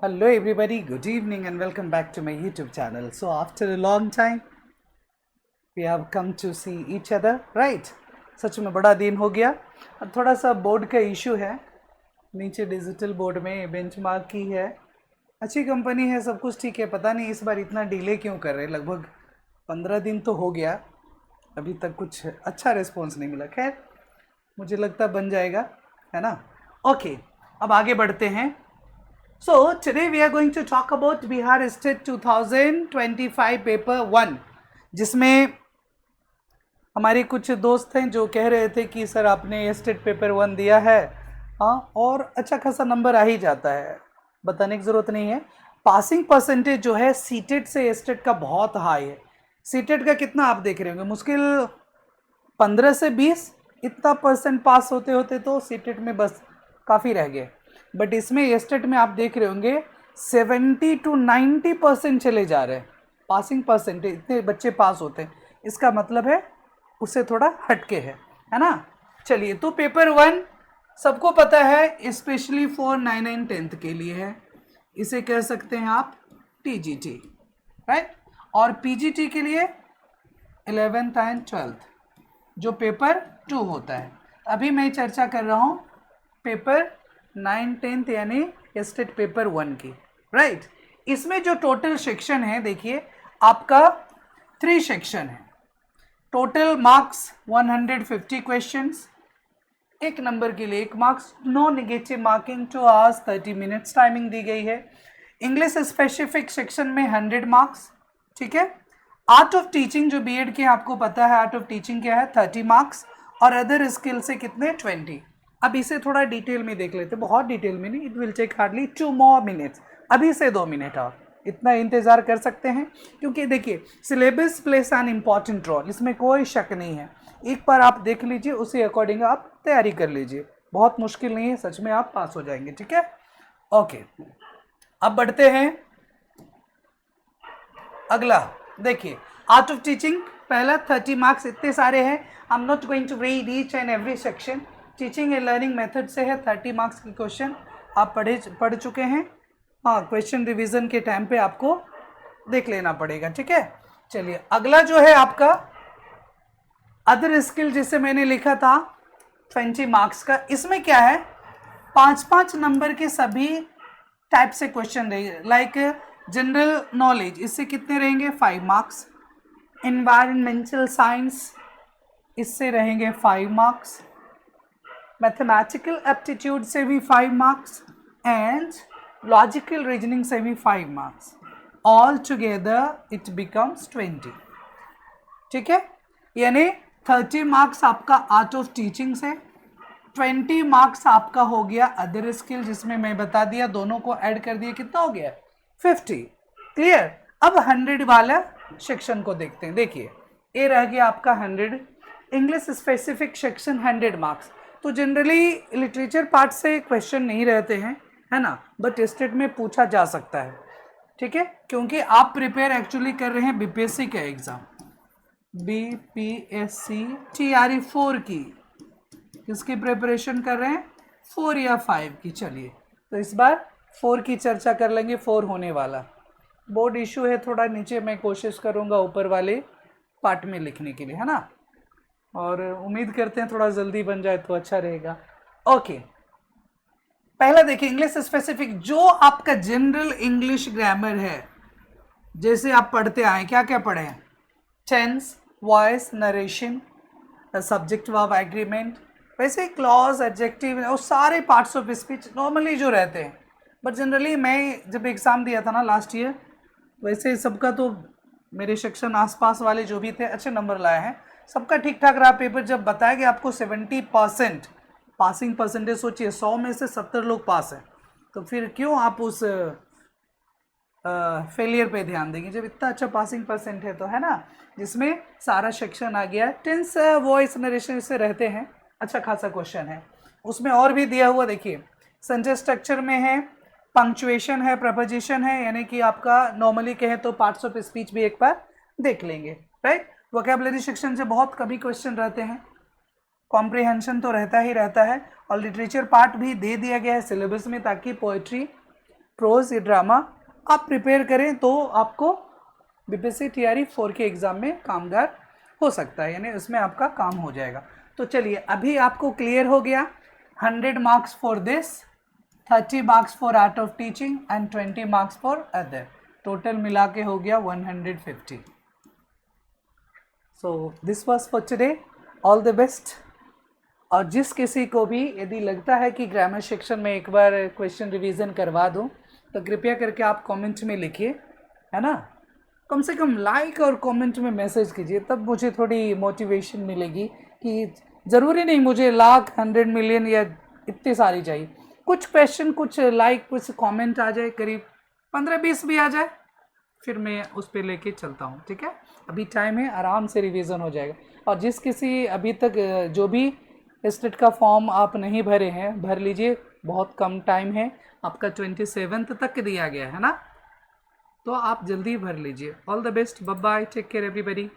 Hello everybody, good evening and welcome back to my YouTube channel. So after a long time we have come to see each other, right? सच में बड़ा दिन हो गया। अब थोड़ा सा बोर्ड का इशू है, नीचे डिजिटल बोर्ड में बेंचमार्क की है, अच्छी कंपनी है, सब कुछ ठीक है। पता नहीं इस बार इतना डिले क्यों कर रहे हैं, लगभग 15 दिन तो हो गया, अभी तक कुछ अच्छा रिस्पॉन्स नहीं मिला। खैर मुझे लगता बन जाएगा, है ना। ओके, अब आगे बढ़ते हैं। So today we are going to talk about Bihar State 2025 paper 1, जिसमें हमारे कुछ दोस्त हैं जो कह रहे थे कि सर आपने स्टेट पेपर 1 दिया है, हाँ, और अच्छा खासा नंबर आ ही जाता है, बताने की ज़रूरत नहीं है। पासिंग परसेंटेज जो है सीटेट से स्टेट का बहुत हाई है। सीटेट का कितना आप देख रहे होंगे, मुश्किल 15 से 20 इतना परसेंट पास होते होते तो सीटेट में बस काफ़ी रह गए। बट इसमें स्टेट में आप देख रहे होंगे 70 to 90% चले जा रहे हैं पासिंग परसेंटेज, इतने बच्चे पास होते हैं। इसका मतलब है उससे थोड़ा हटके है ना। चलिए, तो पेपर 1 सबको पता है, स्पेशली फॉर 9 एंड 10th के लिए है। इसे कह सकते हैं आप टीजीटी, राइट। और पीजीटी के लिए 11th एंड 12th जो पेपर 2 होता है। अभी मैं चर्चा कर रहा हूँ पेपर 9 10th यानी स्टेट पेपर 1 की, राइट। इसमें जो टोटल सेक्शन है, देखिए आपका 3 सेक्शन है। टोटल मार्क्स 150 क्वेश्चंस, एक नंबर के लिए 1 marks, no negative marking, 2 hours 30 minutes timing दी गई है। इंग्लिश स्पेसिफिक सेक्शन में 100 मार्क्स, ठीक है। आर्ट ऑफ टीचिंग जो बीएड के आपको पता है, आर्ट ऑफ टीचिंग क्या है, 30 मार्क्स, और अदर स्किल से कितने, 20। अब इसे थोड़ा डिटेल में देख लेते हैं, बहुत डिटेल में नहीं, it will take hardly 2 more minutes, अभी से 2 मिनट और इतना इंतज़ार कर सकते हैं, क्योंकि देखिए syllabus plays an important role, इसमें कोई शक नहीं है। एक बार आप देख लीजिए, उसी अकॉर्डिंग आप तैयारी कर लीजिए, बहुत मुश्किल नहीं है, सच में आप पास हो जाएंगे, ठीक है। ओके, अब बढ़ते हैं अगला। देखिए आर्ट ऑफ टीचिंग पहला 30 मार्क्स, इतने सारे हैं, I am not going to read each and every section. Teaching and learning method से है, 30 मार्क्स के क्वेश्चन आप पढ़ चुके हैं, हाँ। क्वेश्चन रिवीजन के टाइम पे आपको देख लेना पड़ेगा, ठीक है। चलिए अगला जो है आपका अदर स्किल, जिसे मैंने लिखा था 20 मार्क्स का। इसमें क्या है, 5-5 नंबर के सभी टाइप से क्वेश्चन रहेंगे। लाइक जनरल नॉलेज, इससे कितने रहेंगे, 5 मार्क्स। एनवायरमेंटल साइंस, इससे रहेंगे 5 मार्क्स। मैथमेटिकल एप्टीट्यूड से भी 5 मार्क्स, एंड लॉजिकल रीजनिंग से भी 5 marks. All together it becomes 20, ठीक है। यानी 30 मार्क्स आपका आर्ट ऑफ टीचिंग से, 20 मार्क्स आपका हो गया अदर स्किल, जिसमें मैं बता दिया, दोनों को ऐड कर दिया, कितना हो गया, 50। क्लियर। अब 100 वाला सेक्शन को देखते हैं। देखिए ये रह गया आपका 100, इंग्लिश स्पेसिफिक सेक्शन 100 मार्क्स। तो जनरली लिटरेचर पार्ट से क्वेश्चन नहीं रहते हैं, है ना, बट स्टेट में पूछा जा सकता है, ठीक है, क्योंकि आप प्रिपेयर एक्चुअली कर रहे हैं बीपीएससी का एग्जाम, बीपीएससी टीआरई 4 की। किसकी प्रिपरेशन कर रहे हैं, 4 या 5 की। चलिए तो इस बार 4 की चर्चा कर लेंगे, 4 होने वाला। बोर्ड इशू है थोड़ा नीचे, मैं कोशिश करूंगा ऊपर वाले पार्ट में लिखने के लिए, है ना, और उम्मीद करते हैं थोड़ा जल्दी बन जाए तो अच्छा रहेगा। ओके, पहला देखिए इंग्लिश स्पेसिफिक, जो आपका जनरल इंग्लिश ग्रामर है, जैसे आप पढ़ते आए, क्या क्या पढ़े हैं, tense, voice, narration, subject verb agreement, वैसे क्लॉज, एडजेक्टिव और सारे पार्ट्स ऑफ स्पीच नॉर्मली जो रहते हैं। बट जनरली मैं जब एग्ज़ाम दिया था ना लास्ट ईयर, वैसे सबका तो मेरे सेक्शन आसपास वाले जो भी थे अच्छे नंबर लाए हैं, सबका ठीक ठाक रहा पेपर। जब बताया कि आपको 70% पासिंग परसेंटेज, सोचिए 100 में से 70 लोग पास हैं, तो फिर क्यों आप उस फेलियर पे ध्यान देंगे जब इतना अच्छा पासिंग परसेंट है, तो है ना। जिसमें सारा सेक्शन आ गया, टेंस, वॉइस, नरेशन से रहते हैं, अच्छा खासा क्वेश्चन है। उसमें और भी दिया हुआ, देखिए सेंटेंस स्ट्रक्चर में है, पंक्चुएशन है, प्रपोजिशन है, यानी कि आपका नॉर्मली कहे तो पार्ट्स ऑफ स्पीच भी एक बार देख लेंगे, राइट। वोकैबुलरी सेक्शन से बहुत कभी क्वेश्चन रहते हैं, कॉम्प्रिहेंशन तो रहता ही रहता है, और लिटरेचर पार्ट भी दे दिया गया है सिलेबस में, ताकि पोएट्री, प्रोज, ये ड्रामा आप प्रिपेयर करें तो आपको बीपीएससी टीआरई 4 के एग्ज़ाम में कामगार हो सकता है, यानी उसमें आपका काम हो जाएगा। तो चलिए अभी आपको क्लियर हो गया, 100 marks for this, 30 marks for art of teaching and 20 marks for other, total मिला के हो गया 150। So this was for today, all the best. और जिस किसी को भी यदि लगता है कि ग्रामर सेक्शन में एक बार क्वेश्चन रिवीजन करवा दूं, तो कृपया करके आप कमेंट में लिखिए, है ना। कम से कम लाइक और कमेंट में मैसेज कीजिए, तब मुझे थोड़ी मोटिवेशन मिलेगी कि ज़रूरी नहीं मुझे लाख 100 मिलियन या इतनी सारी चाहिए, कुछ क्वेश्चन, कुछ लाइक, कुछ कमेंट आ जाए, करीब 15-20 भी आ जाए, फिर मैं उस पर लेके चलता हूँ, ठीक है। अभी टाइम है, आराम से रिवीजन हो जाएगा। और जिस किसी अभी तक जो भी स्टेट का फॉर्म आप नहीं भरे हैं, भर लीजिए, बहुत कम टाइम है, आपका 27 तक दिया गया है ना, तो आप जल्दी भर लीजिए। All the best, bye bye, take care everybody.